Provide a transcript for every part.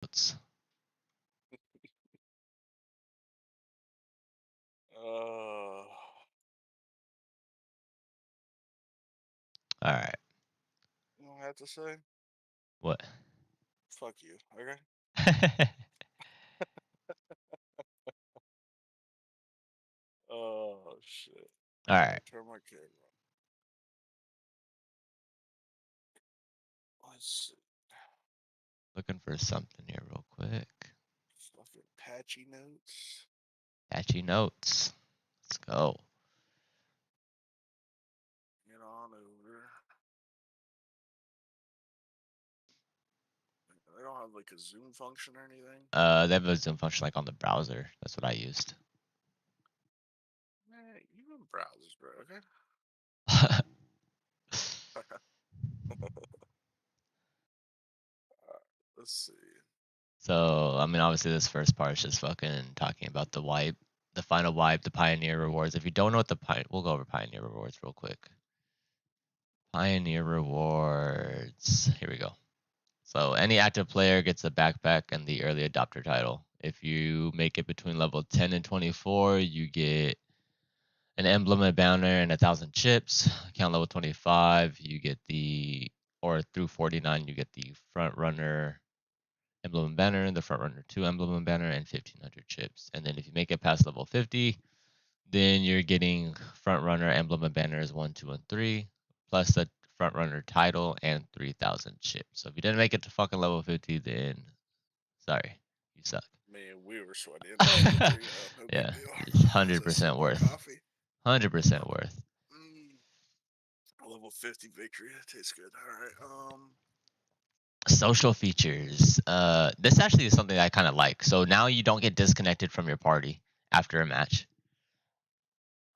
Notes. All right. You don't have to say. What? Fuck you. Okay. Oh shit. All right. Turn my camera. Let's see. Looking for something here real quick. Fucking patchy notes. Patchy notes. Let's go. Get on over. They don't have like a zoom function or anything. They have a zoom function like on the browser. That's what I used. Man, you in browsers, bro. Okay. Let's see. So, I mean, obviously, this first part is just fucking talking about the wipe, the final wipe, the Pioneer rewards. If you don't know what we'll go over Pioneer rewards real quick. Pioneer rewards. Here we go. So, any active player gets a backpack and the early adopter title. If you make it between level 10 and 24, you get an emblem, a banner, and 1,000 chips. Count level 25, you get or through 49, you get the front runner emblem and banner, the front runner 2 emblem and banner, and 1,500 chips. And then if you make it past level 50, then you're getting front runner emblem and banners 1, 2, and 3, plus the front runner title and 3,000 chips. So if you didn't make it to fucking level 50, then sorry, you suck. Man, we were sweating. No big Yeah, deal. it's As I sip 100% my worth. coffee. 100% worth. Level 50 victory. That tastes good. All right. Social features. This actually is something I kind of like. So now you don't get disconnected from your party after a match.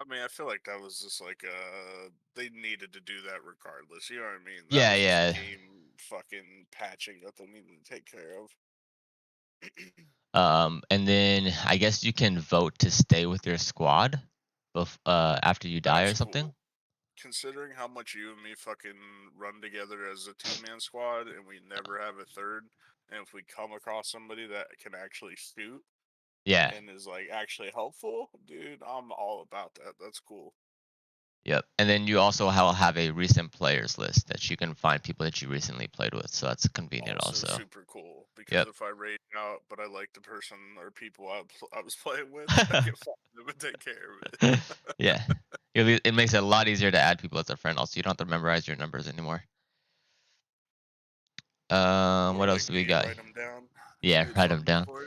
I mean, I feel like that was just like they needed to do that regardless. You know what I mean? That Yeah, was just yeah. game fucking patching that they needed to take care of. And then I guess you can vote to stay with your squad after you die That's or something. cool. Considering how much you and me fucking run together as a 2-man squad and we never have a third, and if we come across somebody that can actually shoot Yeah. and is like actually helpful, dude, I'm all about that. That's cool. Yep. And then you also have a recent players list that you can find people that you recently played with. So that's convenient Also also. super cool because Yep. if I rage out but I like the person or people I was playing with, I can find them and take care of it. Yeah. It makes it a lot easier to add people as a friend. Also, you don't have to memorize your numbers anymore. Or What else like do we me, got? write them down. Yeah, It's write them fucking down. for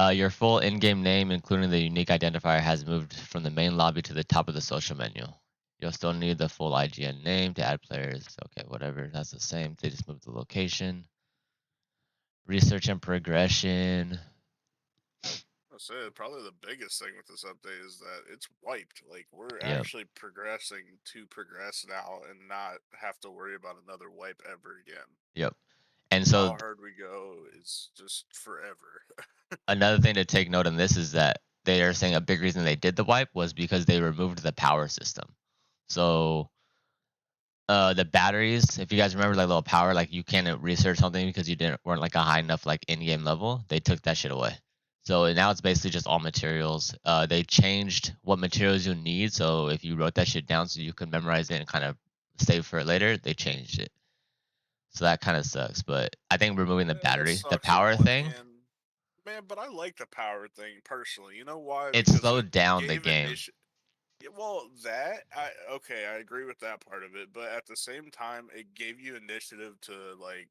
it. Your full in-game name, including the unique identifier, has moved from the main lobby to the top of the social menu. You'll still need the full IGN name to add players. Okay, whatever. That's the same. They just moved the location. Research and progression. I said probably the biggest thing with this update is that it's wiped. Like we're Yep. actually progressing to progress now and not have to worry about another wipe ever again. Yep. And so How hard we go is just forever. another thing to take note on this is that they are saying a big reason they did the wipe was because they removed the power system. So the batteries, if you guys remember like little power, like you can't research something because you weren't like a high enough like in-game level, they took that shit away. So now it's basically just all materials. They changed what materials you need. So if you wrote that shit down so you could memorize it and kind of save for it later, they changed it. So that kind of sucks. But I think removing the It battery, the sucks on power one thing, hand, man, but I like the power thing personally. You know why? it Because it slowed down the gave game. initiative. Well, that I agree with that part of it, but at the same time, it gave you initiative to like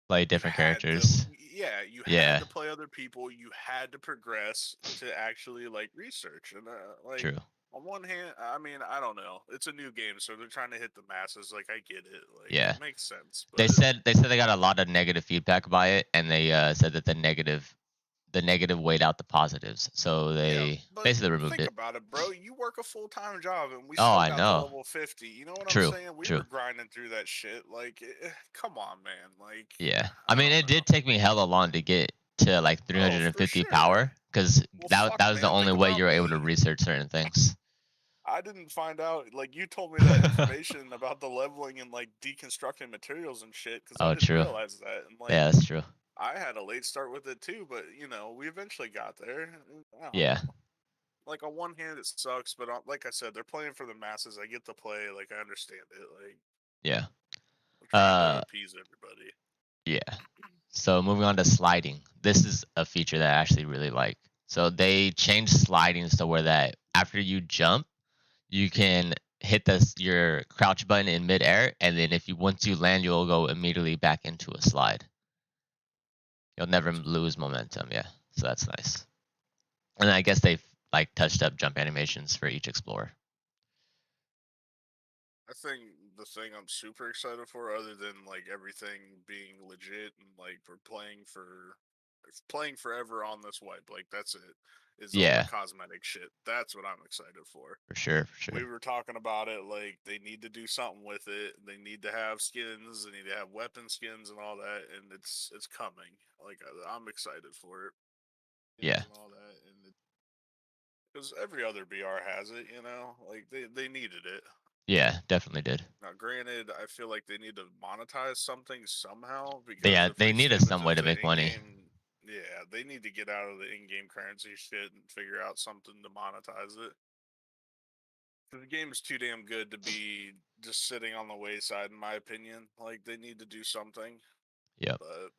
Play you different had to, characters. you had Yeah, to play other people, you had to progress to actually like research and like true. on one hand, I mean, I don't know, it's a new game, so they're trying to hit the masses. Like I get it, like Yeah. it makes sense, They but said they got a lot of negative feedback by it, and they said that the negative weighed out the positives, so yeah, they but basically removed think it. about it, bro. You work a full-time job, and we Oh, still I got to know. level 50. You know what I'm True, saying? We true. were grinding through that shit. Like, come on, man. Like, Yeah, I I mean, don't it did know. take me hella long to get to like Oh, for 350 sure. power because Well, that fuck, was the man. only Think way about you were able to me. research certain things. I didn't find out. Like, you told me that information about the leveling and like deconstructing materials and shit, because I Oh, didn't true. realize that. And like, Yeah, that's true. I had a late start with it too, but we eventually got there. I don't Yeah, know. Like, on one hand, it sucks, but like I said, they're playing for the masses. I get to play. Like, I understand it. Like, yeah. I'm trying to Uh, appease everybody. yeah. So moving on to sliding. This is a feature that I actually really like. So they changed sliding so where that after you jump, you can hit your crouch button in midair, and then if you once you land, you'll go immediately back into a slide. You'll never That's cool. lose momentum. Yeah, so that's nice. And I guess they've like touched up jump animations for each explorer. I think the thing I'm super excited for, other than like everything being legit and like we're playing forever on this wipe, like that's it, is all the Yeah, cosmetic shit. That's what I'm excited for. for sure, for We sure. were talking about it, like they need to do something with it. They need to have skins. They need to have weapon skins and all that, and it's coming. Like, I'm excited for it, skins Yeah, and all that, and because every other BR has it, like they needed it. yeah, definitely did. Now, granted, I feel like they need to monetize something somehow, because Yeah, if they they needed save it some way just to to make money. in-game, yeah, they need to get out of the in-game currency shit and figure out something to monetize it. The game is too damn good to be just sitting on the wayside, in my opinion. Like, they need to do something, Yep. but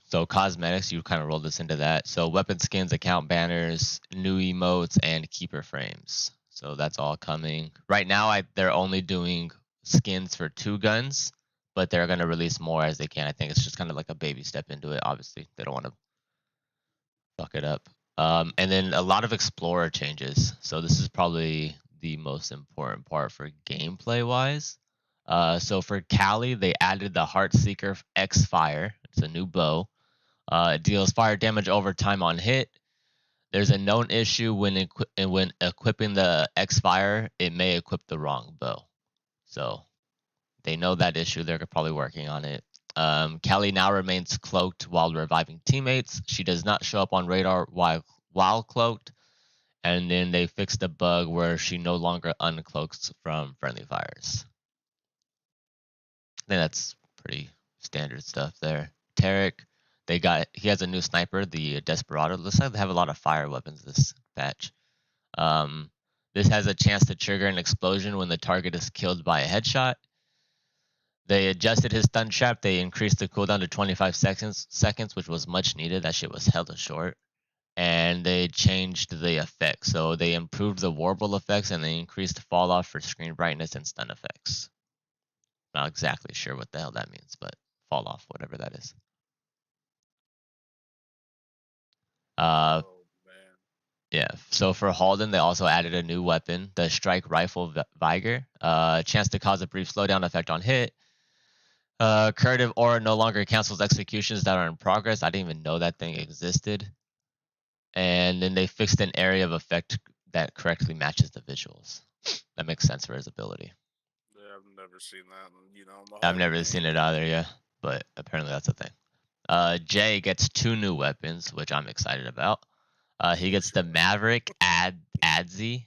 So cosmetics, you kind of rolled this into that. So weapon skins, account banners, new emotes, and keeper frames. So that's all coming. Right now, they're only doing skins for 2 guns, but they're gonna release more as they can. I think it's just kind of like a baby step into it. Obviously, they don't want to fuck it up. And then a lot of explorer changes. So this is probably the most important part for gameplay wise. So for Cali, they added the Heartseeker X Fire. It's a new bow. It deals fire damage over time on hit. There's a known issue when equipping the X Fire, it may equip the wrong bow. So they know that issue. They're probably working on it. Kelly now remains cloaked while reviving teammates. She does not show up on radar while cloaked. And then they fixed a bug where she no longer uncloaks from friendly fires. I think that's pretty standard stuff there. Taric, he has a new sniper, the Desperado. Looks like they have a lot of fire weapons this patch. Um, this has a chance to trigger an explosion when the target is killed by a headshot. They adjusted his stun trap. They increased the cooldown to 25 seconds, which was much needed. That shit was hella short. And they changed the effects. So they improved the warble effects and they increased fall off for screen brightness and stun effects. Not exactly sure what the hell that means, but fall off, whatever that is. Uh, oh man, yeah. So for Halden, they also added a new weapon, the Strike Rifle Vigor. Chance to cause a brief slowdown effect on hit. Curative Aura no longer cancels executions that are in progress. I didn't even know that thing existed. And then they fixed an area of effect that correctly matches the visuals. That makes sense for his ability. yeah, I've never seen that, in the I've whole never seen game. it either, yeah, but apparently that's a thing. Jay gets 2 new weapons, which I'm excited about. He For gets the sure. Maverick Adzi,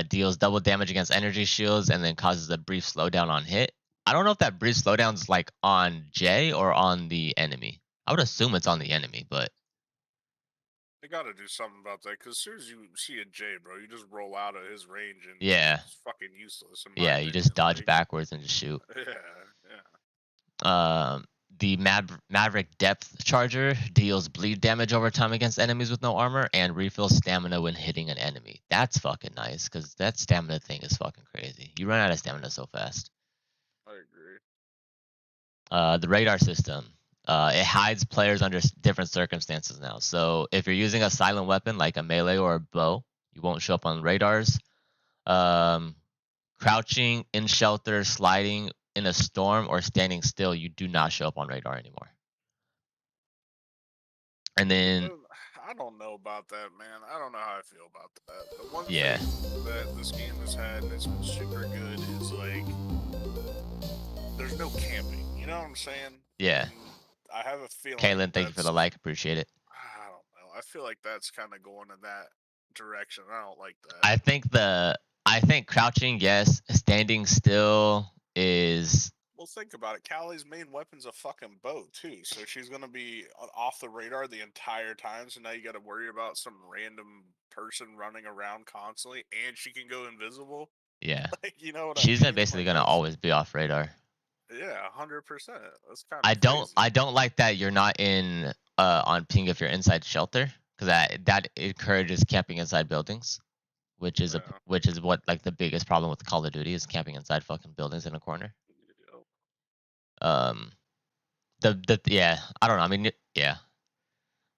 deals double damage against energy shields and then causes a brief slowdown on hit. I don't know if that brief slowdown's like on Jay or on the enemy. I would assume it's on the enemy, but They got to do something about that, because as soon as you see a J, bro, you just roll out of his range and yeah, it's fucking useless, in my yeah, you just opinion. dodge Like, backwards and just shoot. yeah, yeah. The Maverick Depth Charger deals bleed damage over time against enemies with no armor and refills stamina when hitting an enemy. That's fucking nice because that stamina thing is fucking crazy. You run out of stamina so fast. I agree. The radar system. It hides players under different circumstances now. So if you're using a silent weapon like a melee or a bow, you won't show up on radars. Um, Crouching in shelter, sliding in a storm, or standing still, you do not show up on radar anymore. And then, I don't know about that, man. I don't know how I feel about that. The one yeah, thing that this game has had, and it's been super good, is like there's no camping. You know what I'm saying? yeah. And I have a feeling Kaylin, thank you for that's, the like. Appreciate it. I don't know. I feel like that's kind of going in that direction. I don't like that. I think crouching, yes. Standing still is Well, think about it. Callie's main weapon's a fucking bow too, so she's gonna be off the radar the entire time. So now you got to worry about some random person running around constantly, and she can go invisible. yeah. Like, you know what I She's mean? basically Like gonna that's always be off radar. yeah, 100%. That's kind I of don't crazy. I don't like that you're not in on ping if you're inside shelter because that encourages camping inside buildings, Yeah. which is what like the biggest problem with Call of Duty is camping inside fucking buildings in a corner. Yep. Um, the yeah, I don't know. I mean, yeah,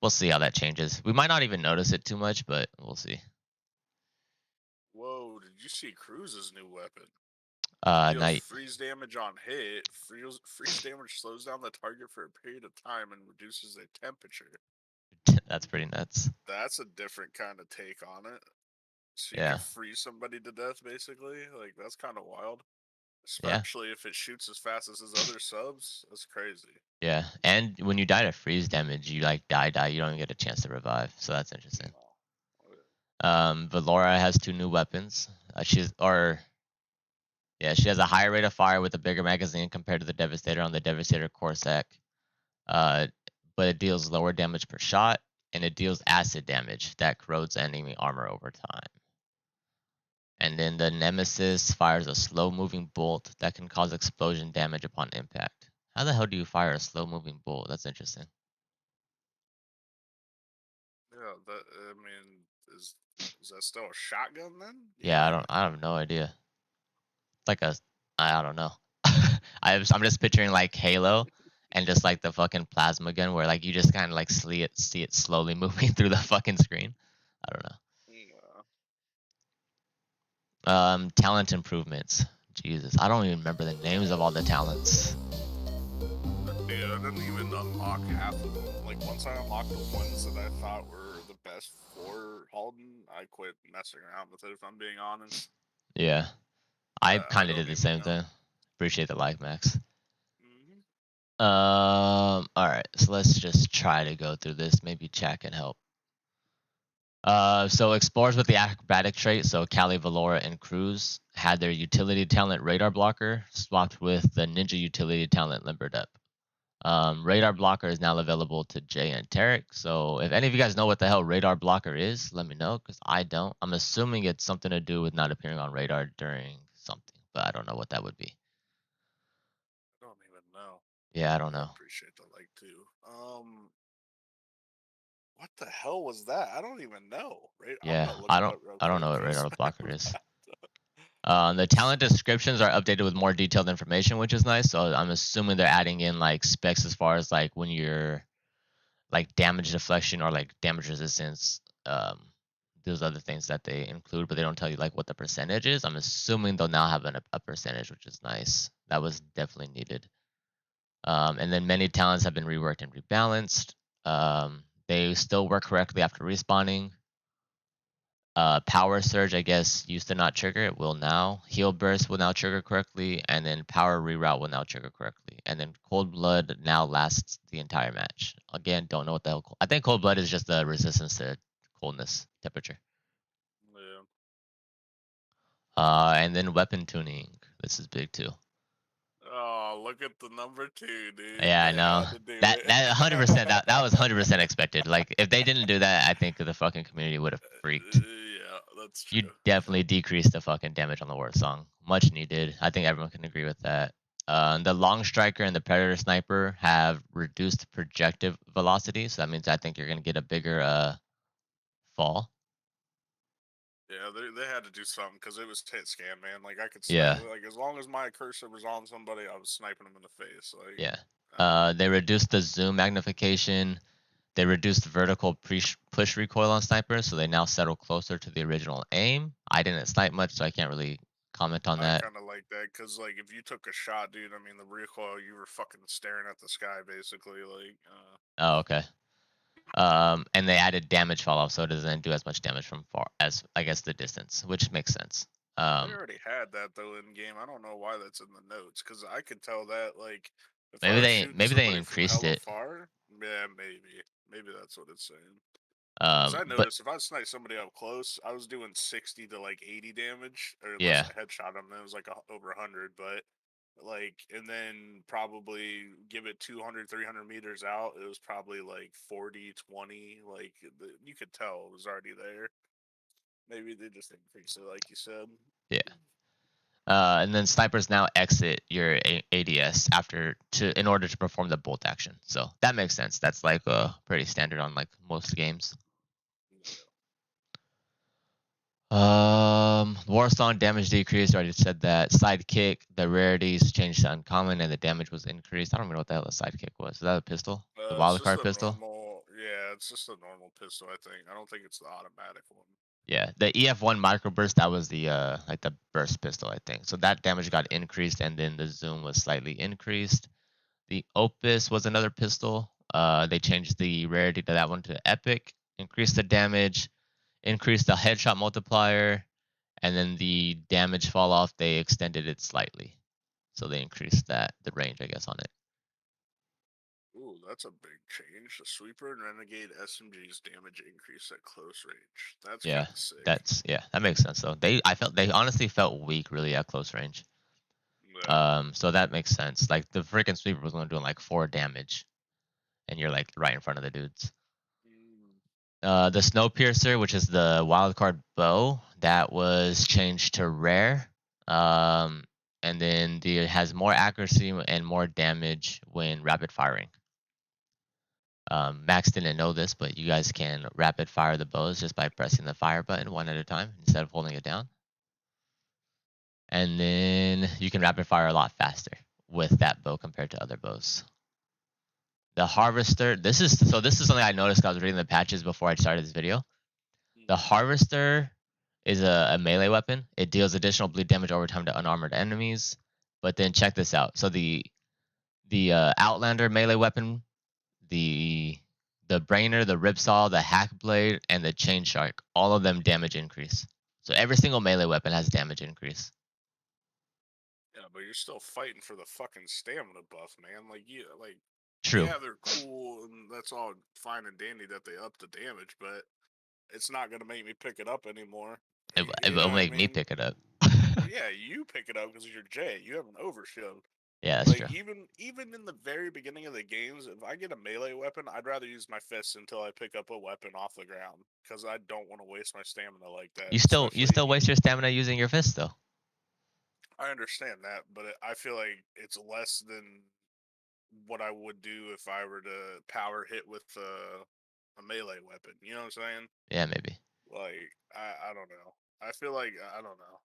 we'll see how that changes. We might not even notice it too much, but we'll see. Whoa! Did you see Cruz's new weapon? Deals Night. freeze damage on hit. Freeze damage slows down the target for a period of time and reduces their temperature. That's pretty nuts. That's a different kind of take on it. So you can Yeah, freeze somebody to death, basically. Like that's kind of wild. yeah, Especially if it shoots as fast as his other subs. That's crazy. yeah. And when you die to freeze damage, you like die. You don't even get a chance to revive. So that's interesting. No. Valora has two new weapons. She has a higher rate of fire with a bigger magazine compared to the Devastator on the Devastator Corsac. Uh, but it deals lower damage per shot, and it deals acid damage that corrodes enemy armor over time. And then the Nemesis fires a slow-moving bolt that can cause explosion damage upon impact. How the hell do you fire a slow-moving bolt? That's interesting. Yeah, that I mean, is that still a shotgun then? You Yeah, think? I have no idea. Like I don't know. I'm just picturing like Halo and just like the fucking plasma gun where like you just kind of like see it slowly moving through the fucking screen. I don't know. Yeah. Talent improvements. Jesus, I don't even remember the names of all the talents. Dude, I didn't even unlock half of them. Like once I unlocked the ones that I thought were the best for Halden, I quit messing around with it. If I'm being honest, Yeah, I I kind of did don't the even same know. thing. Appreciate the like, Max. Hmm. All right, so let's just try to go through this. Maybe chat can help. So explorers with the acrobatic trait, so Cali, Valora, and Cruz, had their utility talent Radar Blocker swapped with the ninja utility talent Limbered Up. Radar Blocker is now available to Jay and Taric. So if any of you guys know what the hell Radar Blocker is, let me know because I don't. I'm assuming it's something to do with not appearing on radar during something, but I don't know what that would be. I don't even know. Yeah, I don't I know. appreciate the like too. What the hell was that? I don't even know. Right? I'm Yeah, gonna look it up real I don't quick know what because Radar Blocker is. The that's talent descriptions are updated with more detailed information, which is nice. So I'm assuming they're adding in like specs as far as like when you're like damage deflection or like damage resistance. Those other things that they include, but they don't tell you like what the percentage is. I'm assuming they'll now have a percentage, which is nice. That was definitely needed. And then many talents have been reworked and rebalanced. They still work correctly after respawning. Power Surge, I guess, used to not trigger. It will now. Heal Burst will now trigger correctly, and then Power Reroute will now trigger correctly. And then Cold Blood now lasts the entire match. Again, don't know what the hell. I think Cold Blood is just the resistance to coldness temperature. yeah. And then weapon tuning. This is big too. Oh, look at the number two, dude. Yeah, I They know. had to do That 100% it. that was 100% expected. Like if they didn't do that, I think the fucking community would have freaked. Yeah, that's You true. definitely decreased the fucking damage on the war song. Much needed. I think everyone can agree with that. The long striker and the predator sniper have reduced projective velocity, so that means I think you're gonna get a bigger fall. Yeah, they had to do something because it was hit scan, man. Like I could snipe, Yeah, like as long as my cursor was on somebody, I was sniping them in the face. Like, yeah. uh, They reduced the zoom magnification. They reduced vertical push recoil on snipers, so they now settle closer to the original aim. I didn't snipe much, so I can't really comment on I that. kind of like that because like if you took a shot, dude, I mean the recoil, you were fucking staring at the sky basically. Like, Oh, okay. And they added damage falloff, so it doesn't do as much damage from far as I guess the distance, which makes sense. they Um, already had that though in game. I don't know why that's in the notes because I could tell that like if I maybe was they shooting maybe they somebody from increased hella it. far, yeah, maybe that's what it's saying. Because I But noticed if I sniped somebody up close, I was doing 60 to like 80 damage, or unless yeah, I headshot them, then it was like over 100. But like, and then probably give it 200, 300 meters out, it was probably like 40, 20. Like, you could tell it was already there. Maybe they just increased it, like you said. yeah. And then snipers now exit your ADS in order to perform the bolt action. So that makes sense. That's like pretty standard on like most games. Warsong damage decreased. I already said that. Sidekick, the rarities changed to uncommon, and the damage was increased. I don't even know what the hell a sidekick was. Is that a pistol? The It's wild just card a pistol? normal, yeah, it's just a normal pistol, I think. I don't think it's the automatic one. Yeah, the EF1 microburst, that was the like the burst pistol, I think. So that damage got increased, and then the zoom was slightly increased. The Opus was another pistol. They changed the rarity to that one to epic, increased the damage, increased the headshot multiplier, and then the damage fall off, they extended it slightly. So they increased the range, I guess, on it. Ooh, that's a big change. The Sweeper and Renegade SMG's damage increase at close range. That's Yeah, kind of sick. that makes sense though. They honestly felt weak really at close range. Yeah. So that makes sense. Like the freaking sweeper was only doing like 4 damage, and you're like right in front of the dudes. Mm. The Snowpiercer, which is the wildcard bow, that was changed to rare. Um, and then it has more accuracy and more damage when rapid firing. Max didn't know this, but you guys can rapid fire the bows just by pressing the fire button one at a time instead of holding it down. And then you can rapid fire a lot faster with that bow compared to other bows. The Harvester, this is something I noticed 'cause I was reading the patches before I started this video. The Harvester is a melee weapon. It deals additional bleed damage over time to unarmored enemies. But then check this out. So the Outlander melee weapon, the Brainer, the Ripsaw, the Hack Blade, and the Chain Shark, all of them damage increase. So every single melee weapon has damage increase. Yeah, but you're still fighting for the fucking stamina buff, man. True. Yeah, they're cool and that's all fine and dandy that they up the damage, but it's not gonna make me pick it up anymore. It You know will what I make me mean? pick it up. Well, yeah, you pick it up because you're Jay. You have an overshield. Yeah, that's Like true. even in the very beginning of the games, if I get a melee weapon, I'd rather use my fists until I pick up a weapon off the ground because I don't want to waste my stamina like that. You Especially, still waste your stamina using your fist though. I understand that, but I feel like it's less than what I would do if I were to power hit with a melee weapon. You know what I'm saying? Yeah, maybe. Like I don't know. I feel like I don't know.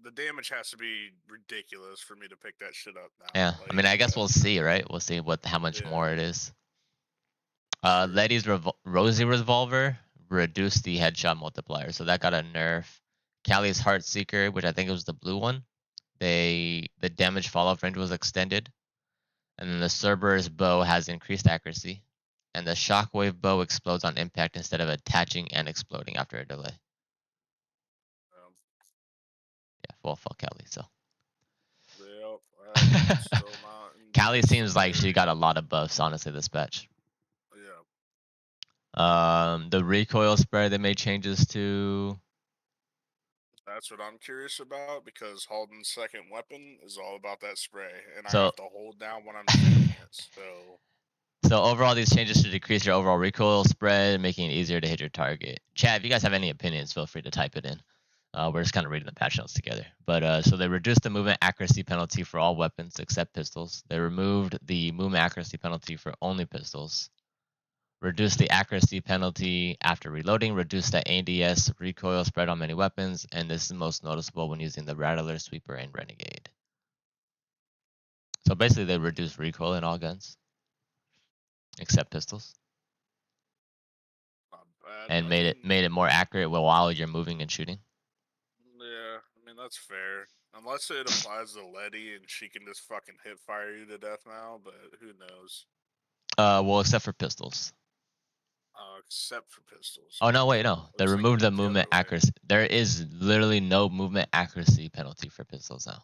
The damage has to be ridiculous for me to pick that shit up now. Yeah, I mean, I guess we'll see, right? We'll see how much Yeah, more it is. true. Letty's Rosie Revolver reduced the headshot multiplier, so that got a nerf. Callie's Heartseeker, which I think it was the blue one, the damage fall off range was extended, and then the Cerberus bow has increased accuracy, and the Shockwave bow explodes on impact instead of attaching and exploding after a delay. Um, Yeah, well, fuck Callie. So yep, I'm still not Callie impressed seems with like her. she got a lot of buffs, honestly, this patch. Yeah, The recoil spread they made changes to. that's what I'm curious about because Halden's second weapon is all about that spray, and I So have to hold down when I'm shooting it. So So overall, these changes should decrease your overall recoil spread, making it easier to hit your target. Chat, if you guys have any opinions, feel free to type it in. We're just kind of reading the patch notes together. But so they reduced the movement accuracy penalty for all weapons except pistols. They removed the movement accuracy penalty for only pistols. Reduced the accuracy penalty after reloading. Reduced the ADS recoil spread on many weapons, and this is most noticeable when using the Rattler, Sweeper, and Renegade. So basically, they reduced recoil in all guns except pistols, not bad. and I made mean, it more accurate while you're moving and shooting. yeah, I mean that's fair. Unless it applies to Letty and she can just fucking hip fire you to death now, but who knows? Well, except for pistols. Except for pistols. Oh no, Okay, wait, no. I They was thinking removed the it was the movement other way. accuracy. There is literally no movement accuracy penalty for pistols now.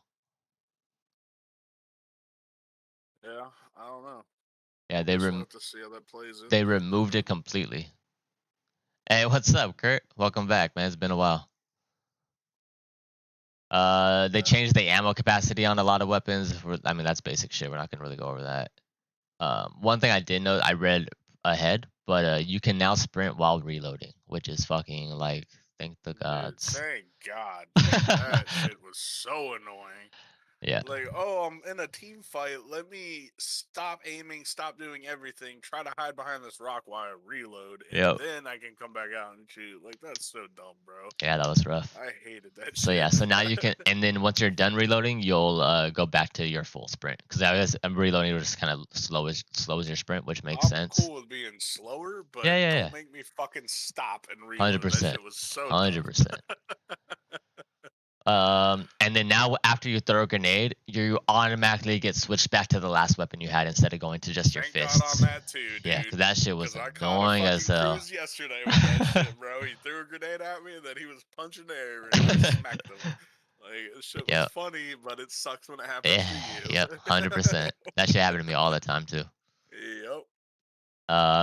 Yeah, I don't know. Yeah, I guess we'll have to see how that plays they into it then. removed it completely. Hey, what's up, Kurt? Welcome back, man. It's been a while. They changed the ammo capacity on a lot of weapons. I mean, that's basic shit. We're not gonna really go over that. One thing I did know, I read ahead, but you can now sprint while reloading, which is fucking like, thank the Dude, gods. thank God. That shit was so annoying. Yeah. Like, oh, I'm in a team fight. Let me stop aiming, stop doing everything, try to hide behind this rock while I reload, and Yep. then I can come back out and shoot. Like, that's so dumb, bro. Yeah, that was rough. I hated that So shit. yeah, so now you can, and then once you're done reloading, you'll go back to your full sprint because I was reloading was just kind of slow as your sprint, which makes I'm sense. cool with being slower, but Yeah, yeah, don't yeah. make me fucking stop and reload. 100%. That shit was so 100%. And then now after you throw a grenade, you automatically get switched back to the last weapon you had instead of going to just your Thank God fists. on that too, dude. Yeah, because that shit was Because I caught a annoying as fucking hell. cruise yesterday with that shit, bro. He threw a grenade at me and then he was punching the air and I smacked him. Like, this shit was Yep. funny, but it sucks when it happens Yeah, to you. yep, 100%. That shit happened to me all the time too. Yep.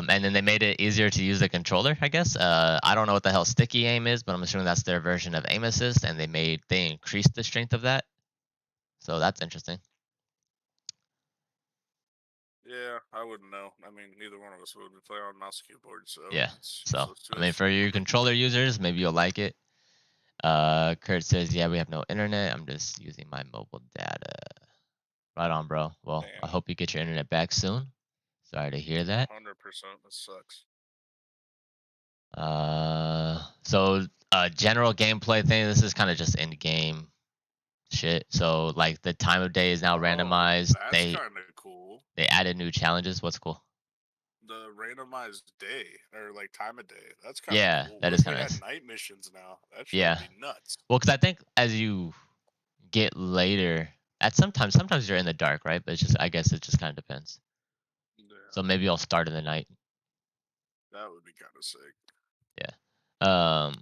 And then they made it easier to use the controller, I guess. I don't know what the hell sticky aim is, but I'm assuming that's their version of aim assist, and they increased the strength of that. So that's interesting. Yeah, I wouldn't know. I mean, neither one of us would play on mouse and keyboard, so Yeah. it's So useless to I mean, us. for you controller users, maybe you'll like it. Kurt says, yeah, we have no internet. I'm just using my mobile data. Right on, bro. Well, I Damn. hope you get your internet back soon. Sorry to hear that. 100%. That sucks. So general gameplay thing. This is kind of just end game shit. So like the time of day is now Oh, randomized. that's kind of cool. They added new challenges. What's cool? The randomized day or like time of day. That's kind of Yeah, cool. that What is if we kind of had nice. night missions now? That shit would Yeah. be nuts. Well, because I think as you get later, at sometimes you're in the dark, right? But it's just I guess it just kind of depends. Yeah, So maybe I'll start in the night. that would be kind of sick. Yeah.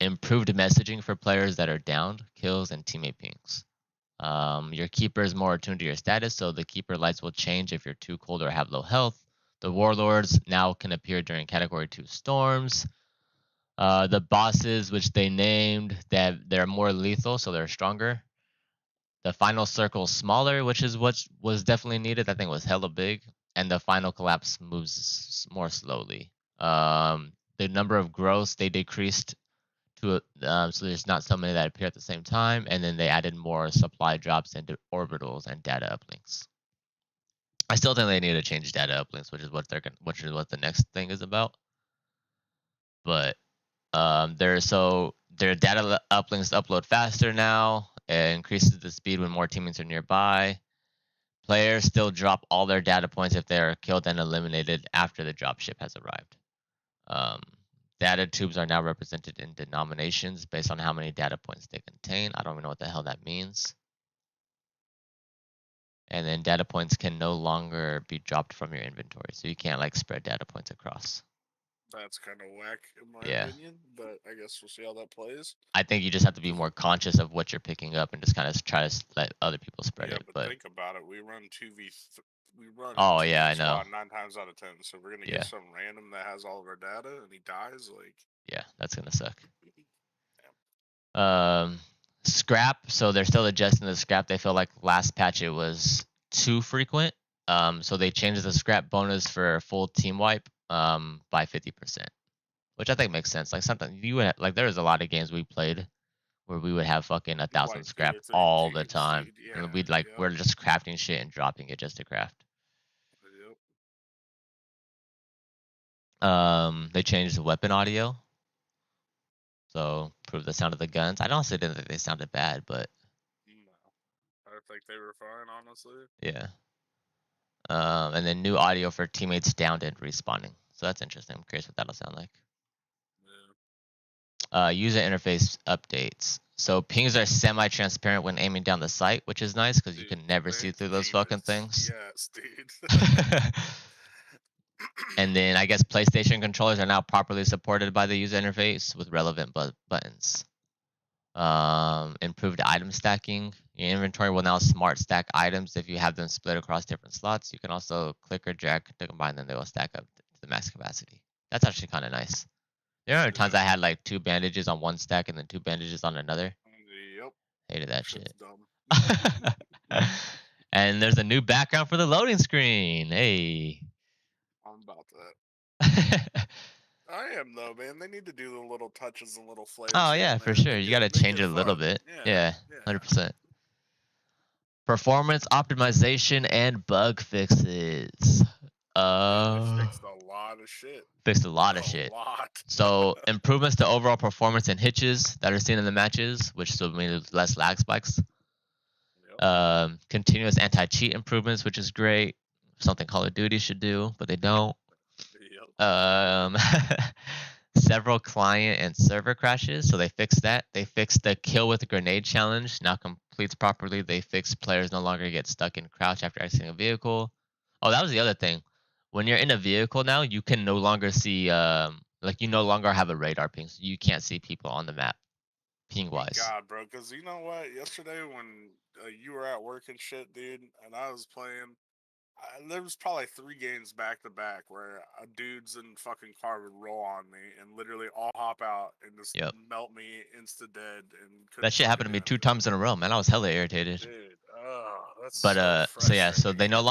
Improved messaging for players that are downed, kills, and teammate pings. Your keeper is more attuned to your status, so the keeper lights will change if you're too cold or have low health. The warlords now can appear during Category 2 storms. The bosses, which they named, that they're more lethal, so they're stronger. The final circle smaller, which is what was definitely needed. That thing was hella big, and the final collapse moves more slowly. The number of growths they decreased to so there's not so many that appear at the same time, and then they added more supply drops into orbitals and data uplinks. I still think they need to change data uplinks, which is what the next thing is about. But their data uplinks upload faster now. It increases the speed when more teammates are nearby. Players still drop all their data points if they are killed and eliminated after the dropship has arrived. Um, Data tubes are now represented in denominations based on how many data points they contain. I don't even know what the hell that means. And then data points can no longer be dropped from your inventory, so you can't like spread data points across. That's kind of whack in my Yeah. opinion, but I guess we'll see how that plays. I think you just have to be more conscious of what you're picking up and just kind of try to let other people spread Yeah, it. but But think about it. We run 2v. We run oh two yeah, v I know. squad 9 times out of 10. So we're gonna Yeah, get some random that has all of our data and he dies. Like, yeah, that's gonna suck. damn. Scrap. So they're still adjusting the scrap. They feel like last patch it was too frequent. So they changed the scrap bonus for a full team wipe by 50%, which I think makes sense. Like something you would like. There was a lot of games we played where we would have fucking 1,000 Like 2 scrap or 3 all the teams, time, dude. Yeah. and we'd like Yep. we're just crafting shit and dropping it just to craft. Yep. They changed the weapon audio, so improve the sound of the guns. I don't say that they sounded bad, but No, I think they were fine, honestly. yeah. And then new audio for teammates downed and respawning. So that's interesting. I'm curious what that'll sound like. Yeah. User interface updates. So pings are semi-transparent when aiming down the sight, which is nice because you can never see through those fucking things. Yes, dude. And then I guess PlayStation controllers are now properly supported by the user interface with relevant buttons. Improved item stacking. Your inventory will now smart stack items if you have them split across different slots. You can also click or drag to combine them. They will stack up to the max capacity. That's actually kind of nice. There are times Yeah. I had like 2 bandages on one stack and then 2 bandages on another. Yep. Hated that Shit's shit. dumb. And there's a new background for the loading screen. Hey. I'm about that. I am though, man. They need to do the little touches and little flares Oh here yeah, and for there. sure. You gotta Make change it it a little fun. bit. Yeah. Yeah, Yeah. 100%. Performance optimization and bug fixes. Dude, they fixed a lot of shit. Fixed a lot of A shit. lot. So improvements to overall performance and hitches that are seen in the matches, which still means less lag spikes. Yep. Continuous anti-cheat improvements, which is great. Something Call of Duty should do, but they don't. Yep. Several client and server crashes, so they fixed that. They fixed the kill with a grenade challenge, now completes properly. They fixed players no longer get stuck in crouch after exiting a vehicle. Oh, that was the other thing. When you're in a vehicle now, you can no longer see, like you no longer have a radar ping, so you can't see people on the map, ping Thank wise. God, bro. Because you know what? Yesterday when you were at work and shit, dude, and I was playing, there was probably 3 games back to back where dudes in fucking car would roll on me and literally all hop out and just Yep. melt me insta dead and That couldn't shit fucking happened to do me 2 anything. times in a row, man. I was hella irritated. Dude, oh, that's But so so yeah, so frustrating. they no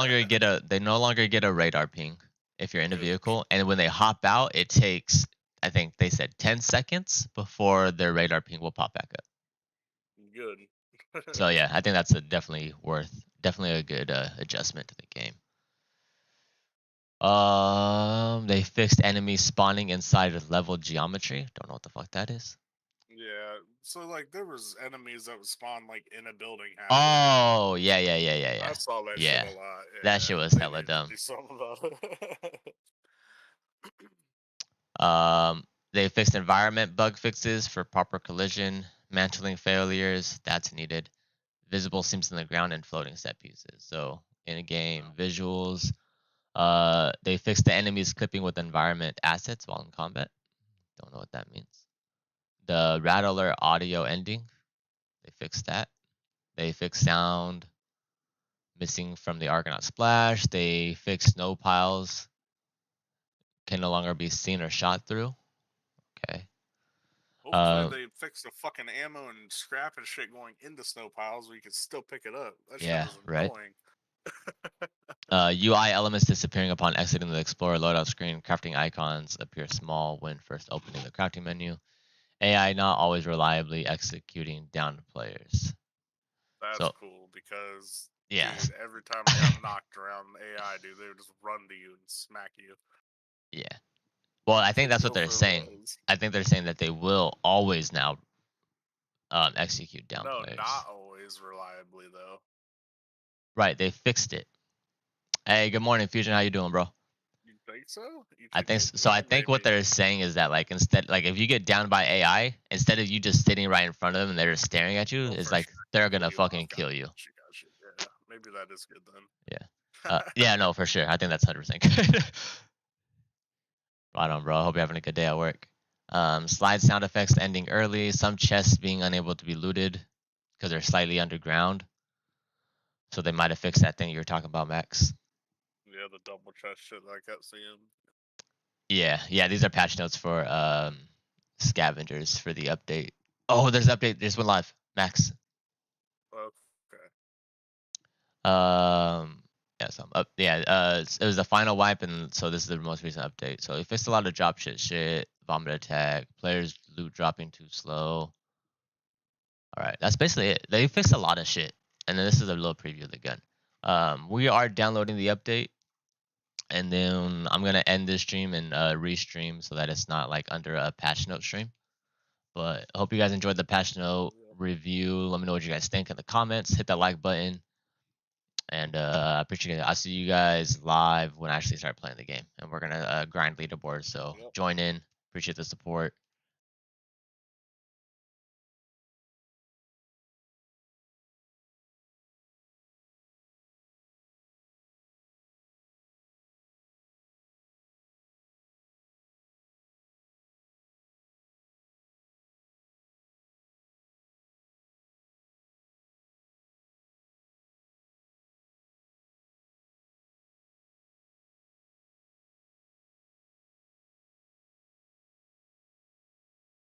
longer get a radar ping if you're in a Good. vehicle, and when they hop out, it takes, I think they said 10 seconds before their radar ping will pop back up. Good. So yeah, I think that's definitely a good adjustment to the game. They fixed enemies spawning inside of level geometry. Don't know what the fuck that is. Yeah, so like there was enemies that would spawn like in a building halfway. Oh yeah. I saw that shit Yeah, a lot. that shit Yeah, was they hella need to dumb. do something about it. They fixed environment bug fixes for proper collision, mantling failures. That's needed. Visible seams in the ground and floating set pieces. So in game visuals, they fixed the enemies clipping with environment assets while in combat. Don't know what that means. The rattler audio ending, they fixed that. They fixed sound missing from the Argonaut splash. They fixed snow piles can no longer be seen or shot through. Okay. Hopefully they fix the fucking ammo and scrap and shit going into snow piles where you can still pick it up. That shit Yeah, was right. annoying. UI elements disappearing upon exiting the Explorer loadout screen. Crafting icons appear small when first opening the crafting menu. AI not always reliably executing down players. That's So, cool because, yeah. dude, every time I got knocked around AI, dude, they would just run to you and smack you. Yeah. Well, I think that's what Go they're for saying. those. I think they're saying that they will always now execute down No, players. not always reliably though. Right, they fixed it. Hey, good morning, Fusion. How you doing, bro? You think so? You I think think it? so. I think what Maybe. they're saying is that like instead, like if you get down by AI, instead of you just sitting right in front of them and they're just staring at you, Oh, it's for like sure. they're Pull gonna you off. fucking kill you. Got you. Yeah, maybe that is good then. Yeah. Yeah, no, for sure. I think that's 100% good. Right on, bro. I hope you're having a good day at work. Slide sound effects ending early. Some chests being unable to be looted because they're slightly underground. So they might have fixed that thing you were talking about, Max. Yeah, the double chest shit that I kept seeing. Yeah. These are patch notes for scavengers for the update. Oh, there's an update. There's one live, Max. Okay. Yeah, so up. Yeah, it was the final wipe, and so this is the most recent update. So they fixed a lot of drop shit, vomit attack, players loot dropping too slow. All right, that's basically it. They fixed a lot of shit, and then this is a little preview of the gun. We are downloading the update, and then I'm gonna end this stream and restream so that it's not like under a patch note stream. But I hope you guys enjoyed the patch note review. Let me know what you guys think in the comments. Hit that like button. And I appreciate it. I'll see you guys live when I actually start playing the game. And we're going to grind leaderboards. So Yep. join in. Appreciate the support.